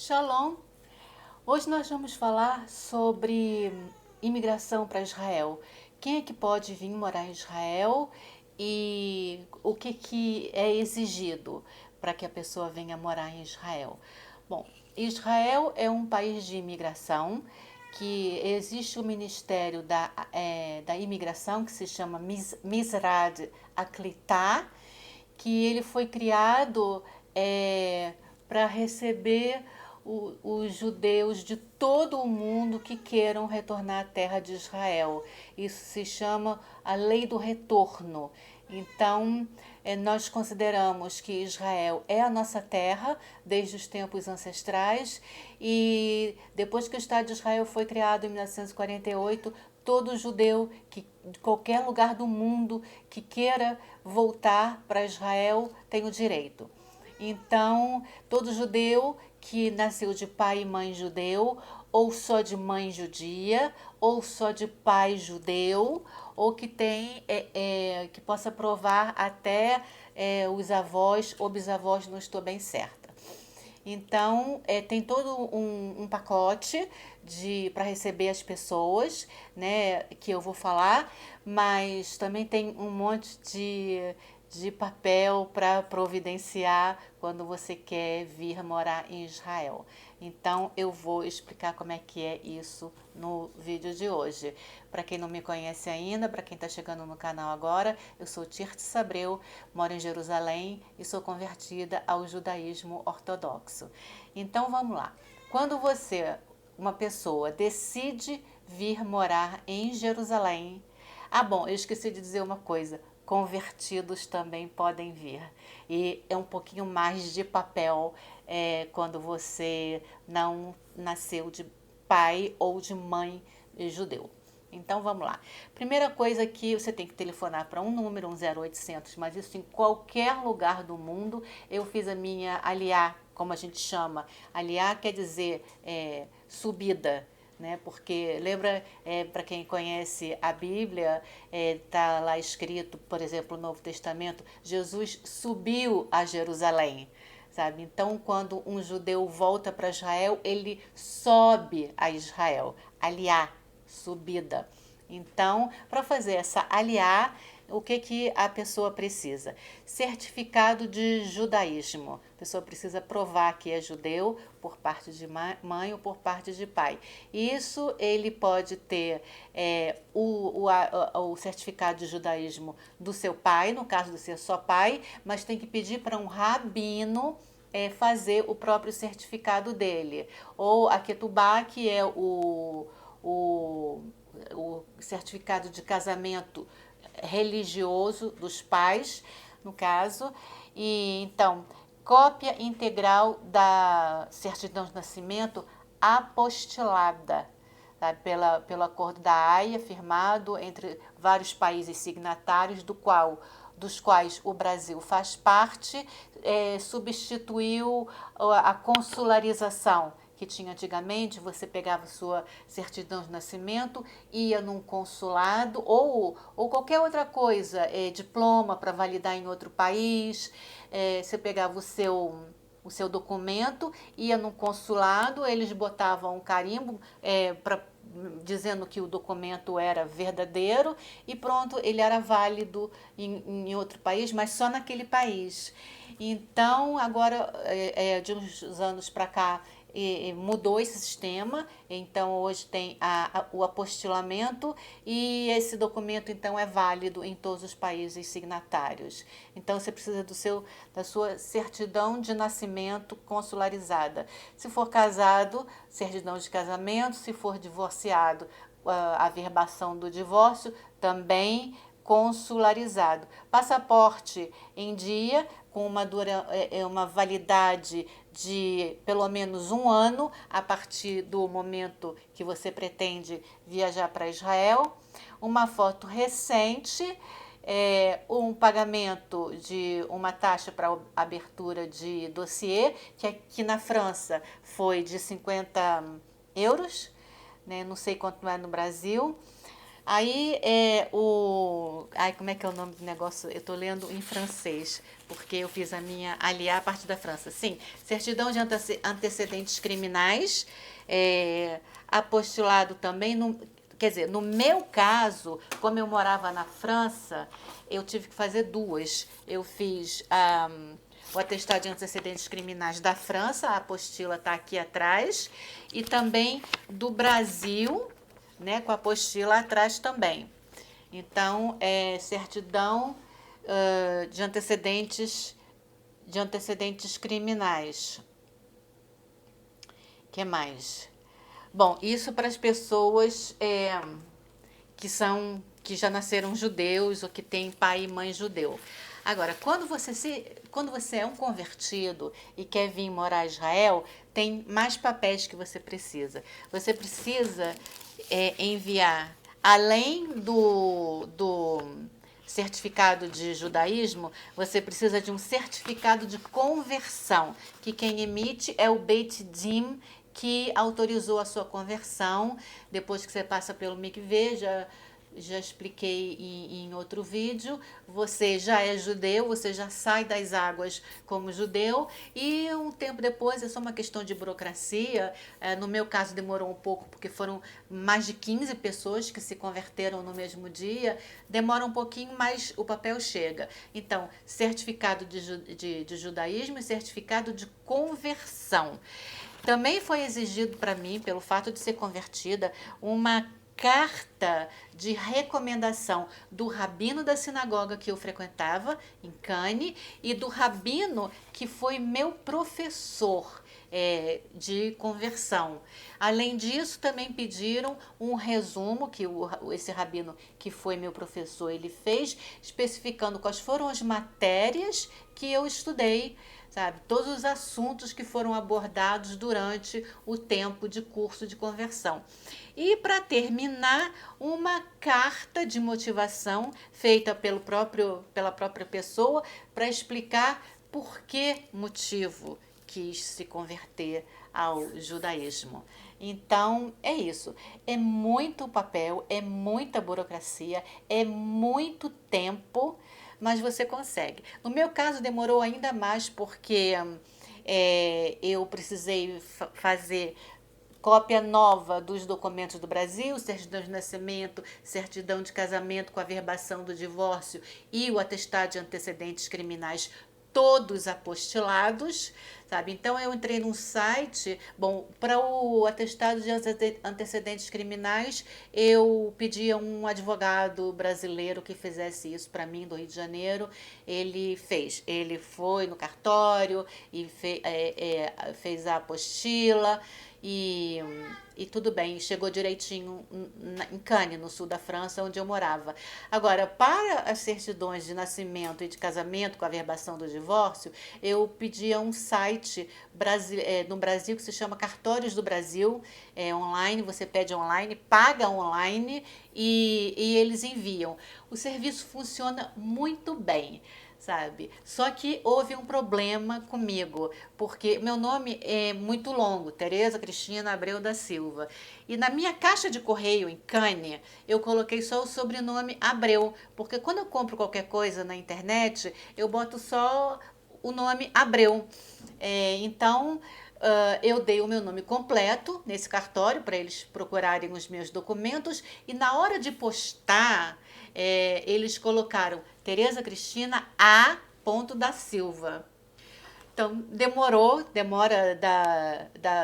Shalom! Hoje nós vamos falar sobre imigração para Israel. Quem é que pode vir morar em Israel e o que é exigido para que a pessoa venha morar em Israel? Bom, Israel é um país de imigração que existe o Ministério da Imigração que se chama Misrad Aklitá, que ele foi criado para receber os judeus de todo o mundo que queiram retornar à terra de Israel. Isso se chama a lei do retorno. Então, nós consideramos que Israel é a nossa terra desde os tempos ancestrais e depois que o Estado de Israel foi criado em 1948, todo judeu que de qualquer lugar do mundo que queira voltar para Israel tem o direito. Então, todo judeu que nasceu de pai e mãe judeu, ou só de mãe judia, ou só de pai judeu, ou que tem que possa provar até os avós ou bisavós, não estou bem certa. Então, tem todo um pacote para receber as pessoas, né, que eu vou falar, mas também tem um monte de papel para providenciar quando você quer vir morar em Israel. Então, eu vou explicar como é que é isso no vídeo de hoje. Para quem não me conhece ainda, para quem está chegando no canal agora, eu sou Tirti Sabreu, moro em Jerusalém e sou convertida ao judaísmo ortodoxo. Então, vamos lá. Quando uma pessoa, decide vir morar em Jerusalém. Ah, bom, eu esqueci de dizer uma coisa. Convertidos também podem vir. E é um pouquinho mais de papel quando você não nasceu de pai ou de mãe judeu. Então vamos lá. Primeira coisa que você tem que telefonar para um número, um 0800, mas isso em qualquer lugar do mundo. Eu fiz a minha aliá, como a gente chama. Aliá quer dizer subida, né? Porque lembra, para quem conhece a Bíblia, tá lá escrito, por exemplo, no Novo Testamento, Jesus subiu a Jerusalém. Sabe? Então, quando um judeu volta para Israel, ele sobe a Israel, aliá, subida. Então, para fazer essa aliá, o que a pessoa precisa? Certificado de judaísmo. A pessoa precisa provar que é judeu por parte de mãe ou por parte de pai. Isso ele pode ter o certificado de judaísmo do seu pai, no caso de ser só pai, mas tem que pedir para um rabino fazer o próprio certificado dele. Ou a ketubá, que é o certificado de casamento religioso dos pais, no caso. E então, cópia integral da certidão de nascimento apostilada, tá? Pelo acordo da Haia, firmado entre vários países signatários, dos quais o Brasil faz parte, substituiu a consularização que tinha antigamente. Você pegava sua certidão de nascimento, ia num consulado ou qualquer outra coisa, diploma para validar em outro país, você pegava o seu documento, ia no consulado, eles botavam um carimbo dizendo que o documento era verdadeiro e pronto, ele era válido em outro país, mas só naquele país. Então, agora, de uns anos para cá, mudou esse sistema. Então hoje tem o apostilamento e esse documento então é válido em todos os países signatários. Então você precisa da sua certidão de nascimento consularizada. Se for casado, certidão de casamento. Se for divorciado, a averbação do divórcio, também consularizado. Passaporte em dia, com uma validade de pelo menos um ano a partir do momento que você pretende viajar para Israel. Uma foto recente, um pagamento de uma taxa para abertura de dossiê, que aqui na França foi de 50 euros, né? Não sei quanto é no Brasil. Aí é o. Ai, como é que é o nome do negócio? Eu estou lendo em francês, porque eu fiz a minha aliar a partir da França. Sim, certidão de antecedentes criminais, apostilado também. Quer dizer, no meu caso, como eu morava na França, eu tive que fazer duas. Eu fiz o atestado de antecedentes criminais da França, a apostila está aqui atrás, e também do Brasil, né, com a apostila atrás também. Então, certidão de antecedentes criminais. Que mais? Bom, isso para as pessoas que já nasceram judeus ou que têm pai e mãe judeu. Agora, quando você é um convertido e quer vir morar em Israel, tem mais papéis que você precisa. Você precisa enviar, além do certificado de judaísmo, você precisa de um certificado de conversão, que quem emite é o Beit Din, que autorizou a sua conversão. Depois que você passa pelo mikveh, já expliquei em outro vídeo, você já é judeu, você já sai das águas como judeu, e um tempo depois, é só uma questão de burocracia. No meu caso demorou um pouco, porque foram mais de 15 pessoas que se converteram no mesmo dia, demora um pouquinho, mas o papel chega. Então, certificado de judaísmo e certificado de conversão. Também foi exigido para mim, pelo fato de ser convertida, uma carta de recomendação do rabino da sinagoga que eu frequentava, em Cannes, e do rabino que foi meu professor de conversão. Além disso, também pediram um resumo que esse rabino que foi meu professor ele fez, especificando quais foram as matérias que eu estudei, sabe? Todos os assuntos que foram abordados durante o tempo de curso de conversão. E para terminar, uma carta de motivação feita pela própria pessoa para explicar por que motivo quis se converter ao judaísmo. Então, é isso. É muito papel, é muita burocracia, é muito tempo, mas você consegue. No meu caso, demorou ainda mais porque eu precisei fazer cópia nova dos documentos do Brasil, certidão de nascimento, certidão de casamento com a averbação do divórcio e o atestado de antecedentes criminais, todos apostilados, sabe? Então eu entrei num site, bom, para o atestado de antecedentes criminais, eu pedi a um advogado brasileiro que fizesse isso para mim do Rio de Janeiro. Ele fez, ele foi no cartório e fez a apostila. E tudo bem, chegou direitinho em Cannes, no sul da França, onde eu morava. Agora, para as certidões de nascimento e de casamento com a averbação do divórcio, eu pedi a um site no Brasil que se chama Cartórios do Brasil, online, você pede online, paga online e eles enviam. O serviço funciona muito bem, sabe? Só que houve um problema comigo, porque meu nome é muito longo, Tereza Cristina Abreu da Silva. E na minha caixa de correio em Cannes, eu coloquei só o sobrenome Abreu, porque quando eu compro qualquer coisa na internet, eu boto só o nome Abreu. Então, eu dei o meu nome completo nesse cartório para eles procurarem os meus documentos, e na hora de postar, eles colocaram Tereza Cristina A. da Silva. Então, demora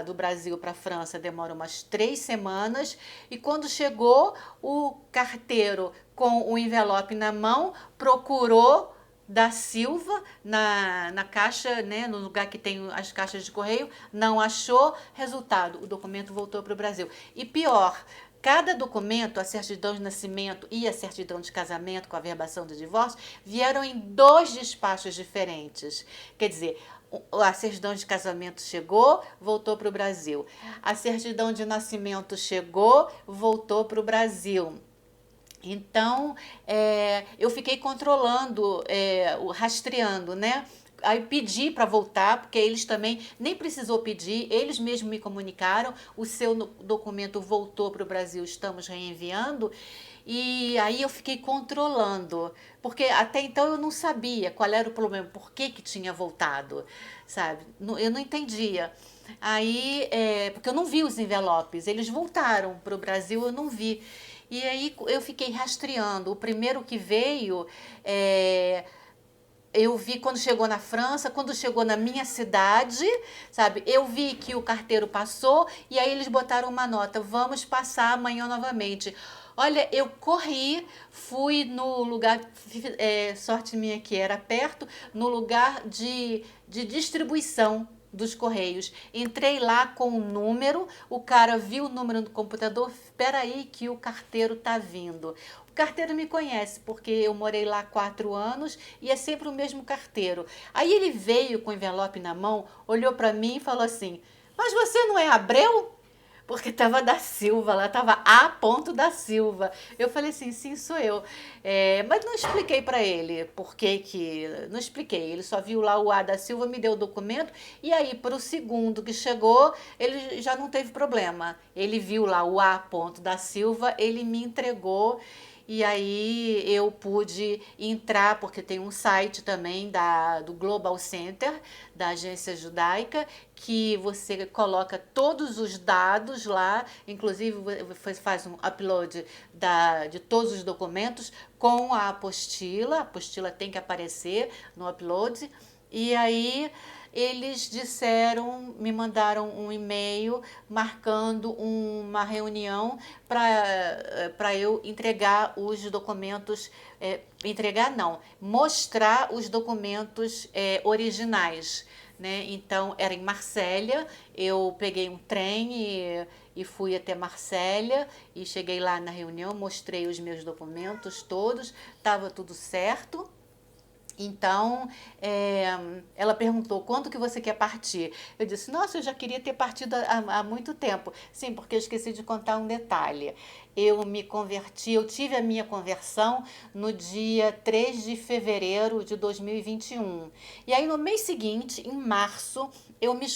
do Brasil para a França, demora umas 3 semanas. E quando chegou, o carteiro, com o envelope na mão, procurou da Silva na caixa, né, no lugar que tem as caixas de correio, não achou. Resultado, o documento voltou para o Brasil. E pior, cada documento, a certidão de nascimento e a certidão de casamento com a averbação do divórcio, vieram em 2 despachos diferentes. Quer dizer, a certidão de casamento chegou, voltou para o Brasil. A certidão de nascimento chegou, voltou para o Brasil. Então, eu fiquei controlando, rastreando, né? Aí pedi para voltar, porque eles também nem precisou pedir, eles mesmos me comunicaram, o seu documento voltou para o Brasil, estamos reenviando. E aí eu fiquei controlando, porque até então eu não sabia qual era o problema, por que que tinha voltado, sabe? Eu não entendia. Aí, porque eu não vi os envelopes, eles voltaram para o Brasil, eu não vi. E aí eu fiquei rastreando. O primeiro que veio, é, eu vi quando chegou na França, quando chegou na minha cidade, sabe? Eu vi que o carteiro passou e aí eles botaram uma nota: vamos passar amanhã novamente. Olha, eu corri, fui no lugar, sorte minha que era perto, no lugar de distribuição dos Correios. Entrei lá com o número, o cara viu o número no computador, espera aí que o carteiro tá vindo. O carteiro me conhece, porque eu morei lá 4 anos e é sempre o mesmo carteiro. Aí ele veio com o envelope na mão, olhou para mim e falou assim: mas você não é Abreu? Porque tava da Silva lá, tava A. ponto da Silva. Eu falei assim, sim, sou eu. Mas não expliquei para ele por que que... Não expliquei, ele só viu lá o A da Silva, me deu o documento, e aí para o segundo que chegou, ele já não teve problema. Ele viu lá o A. ponto da Silva, ele me entregou, e aí eu pude entrar, porque tem um site também do Global Center, da agência judaica, que você coloca todos os dados lá, inclusive você faz um upload de todos os documentos com a apostila tem que aparecer no upload, e aí eles me mandaram um e-mail marcando uma reunião para eu entregar os documentos, entregar não, mostrar os documentos originais. Né? Então era em Marsella, eu peguei um trem e fui até Marsella e cheguei lá na reunião, mostrei os meus documentos todos, estava tudo certo. Então, ela perguntou, quando que você quer partir? Eu disse, nossa, eu já queria ter partido há muito tempo. Sim, porque eu esqueci de contar um detalhe. Eu me converti, eu tive a minha conversão no dia 3 de fevereiro de 2021. E aí, no mês seguinte, em março, eu me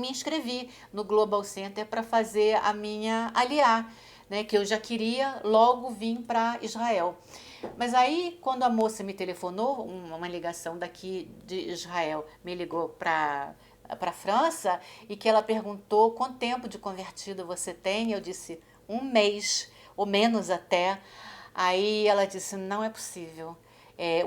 inscrevi no Global Center para fazer a minha aliá, né, que eu já queria logo vir para Israel. Mas aí, quando a moça me telefonou, uma ligação daqui de Israel me ligou para a França e que ela perguntou quanto tempo de convertido você tem, eu disse 1 mês, ou menos até. Aí ela disse, não é possível.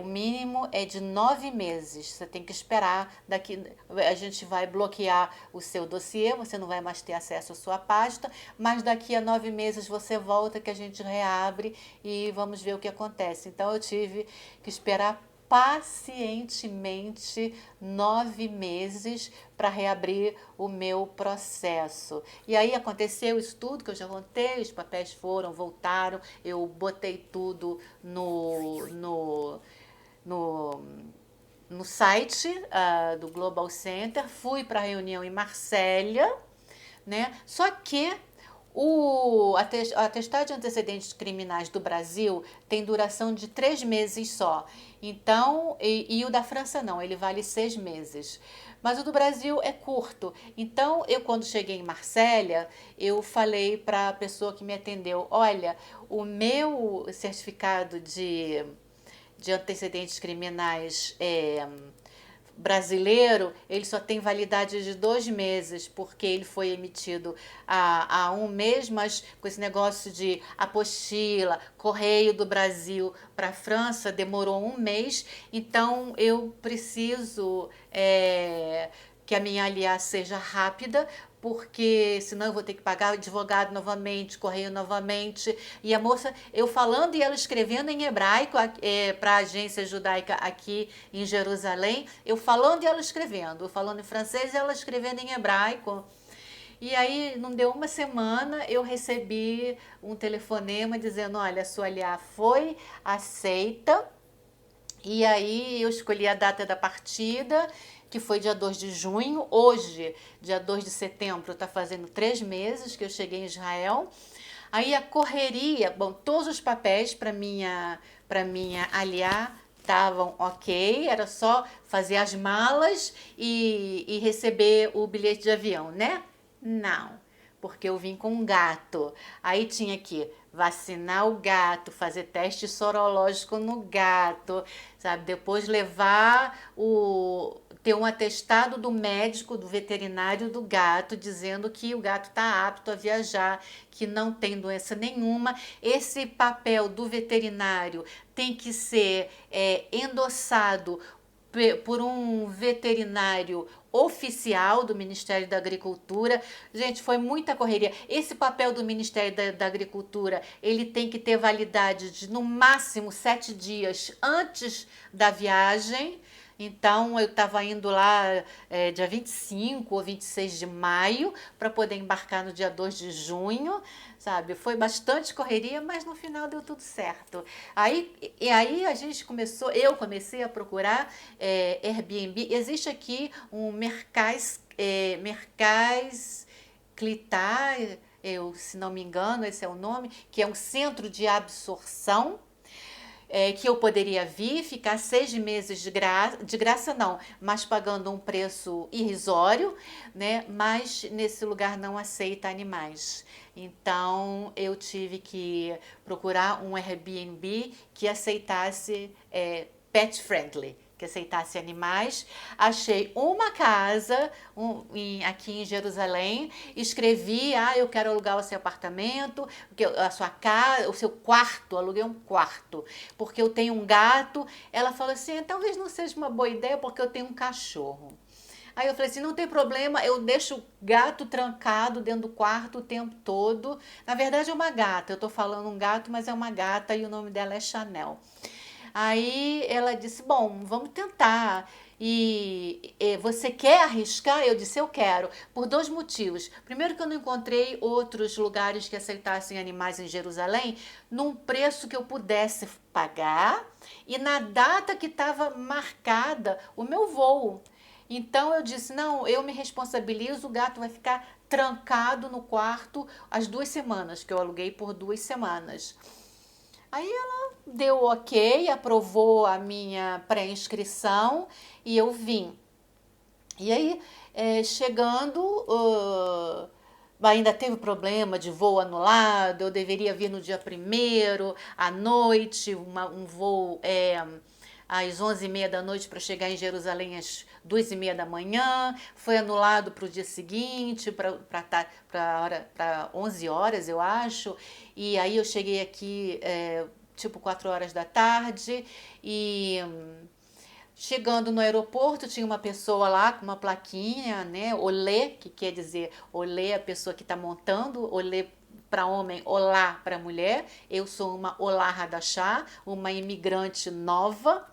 O mínimo é de 9 meses. Você tem que esperar. A gente vai bloquear o seu dossiê, você não vai mais ter acesso à sua pasta, mas daqui a 9 meses você volta que a gente reabre e vamos ver o que acontece. Então eu tive que esperar pacientemente 9 meses para reabrir o meu processo. E aí aconteceu isso tudo que eu já contei, os papéis voltaram, eu botei tudo no, no site do Global Center, fui para a reunião em Marsella, né? Só que o atestado de antecedentes criminais do Brasil tem duração de 3 meses só. Então, e o da França não, ele vale 6 meses. Mas o do Brasil é curto. Então, eu quando cheguei em Marsella, eu falei para a pessoa que me atendeu, olha, o meu certificado de antecedentes criminais brasileiro, ele só tem validade de 2 meses, porque ele foi emitido há 1 mês, mas com esse negócio de apostila, Correio do Brasil para a França, demorou 1 mês, então eu preciso que a minha aliança seja rápida, porque senão eu vou ter que pagar advogado novamente, correio novamente. E a moça, eu falando e ela escrevendo em hebraico para a agência judaica aqui em Jerusalém, eu falando e ela escrevendo, eu falando em francês e ela escrevendo em hebraico. E aí, não deu uma semana, eu recebi um telefonema dizendo, olha, a sua aliá foi aceita. E aí eu escolhi a data da partida, que foi dia 2 de junho. Hoje, dia 2 de setembro, está fazendo 3 meses que eu cheguei em Israel. Aí a correria, bom, todos os papéis para minha aliá estavam ok, era só fazer as malas e receber o bilhete de avião, né? Não, porque eu vim com um gato. Aí tinha que vacinar o gato, fazer teste sorológico no gato, sabe? Depois levar ter um atestado do médico, do veterinário do gato, dizendo que o gato está apto a viajar, que não tem doença nenhuma. Esse papel do veterinário tem que ser endossado por um veterinário oficial do Ministério da Agricultura. Gente, foi muita correria. Esse papel do Ministério da Agricultura, ele tem que ter validade de no máximo 7 dias antes da viagem. Então, eu estava indo lá dia 25 ou 26 de maio para poder embarcar no dia 2 de junho, sabe? Foi bastante correria, mas no final deu tudo certo. Aí eu comecei a procurar Airbnb. Existe aqui um Mercais Clitar, se não me engano, esse é o nome, que é um centro de absorção, que eu poderia vir, ficar 6 meses de graça não, mas pagando um preço irrisório, né? Mas nesse lugar não aceita animais. Então eu tive que procurar um Airbnb que aceitasse pet friendly, que aceitasse animais. Achei uma casa aqui em Jerusalém, escrevi, eu quero alugar o seu apartamento, a sua casa, o seu quarto, aluguei um quarto, porque eu tenho um gato. Ela falou assim, talvez não seja uma boa ideia porque eu tenho um cachorro. Aí eu falei assim, não tem problema, eu deixo o gato trancado dentro do quarto o tempo todo. Na verdade é uma gata, eu tô falando um gato, mas é uma gata e o nome dela é Chanel. Aí ela disse, bom, vamos tentar. E você quer arriscar? Eu disse, eu quero, por 2 motivos. Primeiro que eu não encontrei outros lugares que aceitassem animais em Jerusalém num preço que eu pudesse pagar e na data que estava marcada o meu voo. Então eu disse, não, eu me responsabilizo, o gato vai ficar trancado no quarto as 2 semanas, que eu aluguei por 2 semanas. Aí ela deu ok, aprovou a minha pré-inscrição e eu vim. E aí, chegando, ainda teve problema de voo anulado, eu deveria vir no dia 1º à noite, um voo às 11h30 da noite para chegar em Jerusalém às 2h30 da manhã, foi anulado para o dia seguinte, para 11 horas, eu acho, e aí eu cheguei aqui tipo 4 horas da tarde e chegando no aeroporto tinha uma pessoa lá com uma plaquinha, né, olê, que quer dizer, olê é a pessoa que está montando, olê para homem, olá para mulher. Eu sou uma olá Hadashah, uma imigrante nova.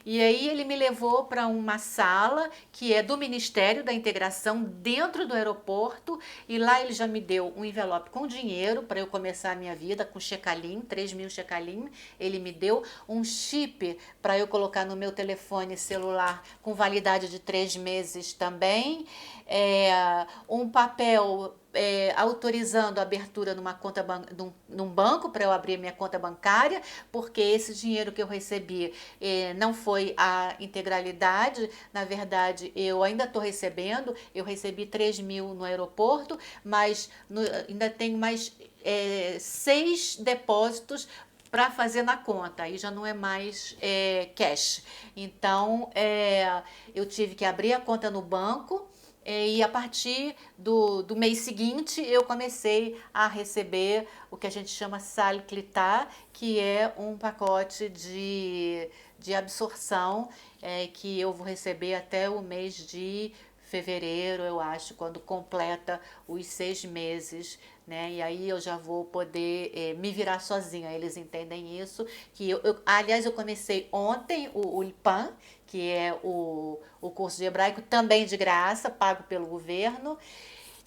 E aí ele me levou para uma sala que é do Ministério da Integração dentro do aeroporto e lá ele já me deu um envelope com dinheiro para eu começar a minha vida com shekalim, 3.000 shekalim. Ele me deu um chip para eu colocar no meu telefone celular com validade de 3 meses também, um papel autorizando a abertura num banco para eu abrir minha conta bancária, porque esse dinheiro que eu recebi não foi a integralidade. Na verdade, eu ainda estou recebendo, eu recebi 3.000 no aeroporto, mas ainda tenho mais 6 depósitos para fazer na conta, aí já não é mais cash. Então, eu tive que abrir a conta no banco, e a partir do mês seguinte eu comecei a receber o que a gente chama Sal Clitar, que é um pacote de absorção que eu vou receber até o mês de fevereiro, eu acho, quando completa os 6 meses, né? E aí eu já vou poder me virar sozinha. Eles entendem isso. Aliás, eu comecei ontem o Ulpan, que é o curso de hebraico, também de graça, pago pelo governo.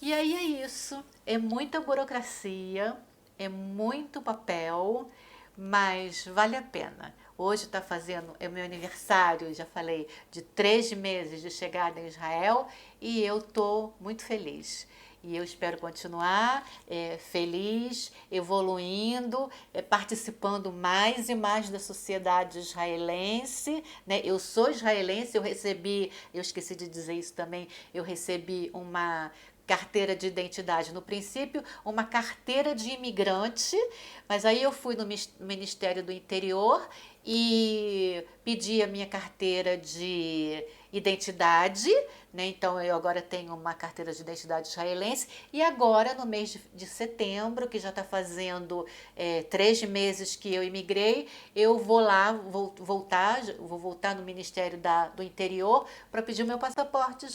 E aí é isso. É muita burocracia, é muito papel, mas vale a pena. Hoje está fazendo, é meu aniversário, já falei, de 3 meses de chegada em Israel e eu estou muito feliz. E eu espero continuar feliz, evoluindo, participando mais e mais da sociedade israelense, né? Eu sou israelense, eu esqueci de dizer isso também, eu recebi uma carteira de identidade. No princípio, uma carteira de imigrante, mas aí eu fui no Ministério do Interior e pedi a minha carteira de identidade, né? Então eu agora tenho uma carteira de identidade israelense e agora no mês de setembro, que já está fazendo 3 meses que eu imigrei, eu vou lá vou voltar no Ministério do Interior para pedir o meu passaporte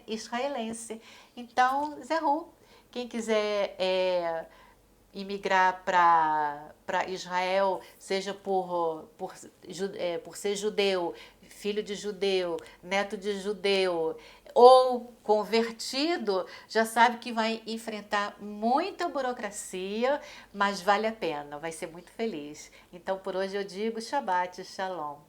israelense. Então, Zé Ru, quem quiser imigrar para Israel, seja por ser judeu, filho de judeu, neto de judeu ou convertido, já sabe que vai enfrentar muita burocracia, mas vale a pena, vai ser muito feliz. Então, por hoje eu digo Shabbat Shalom.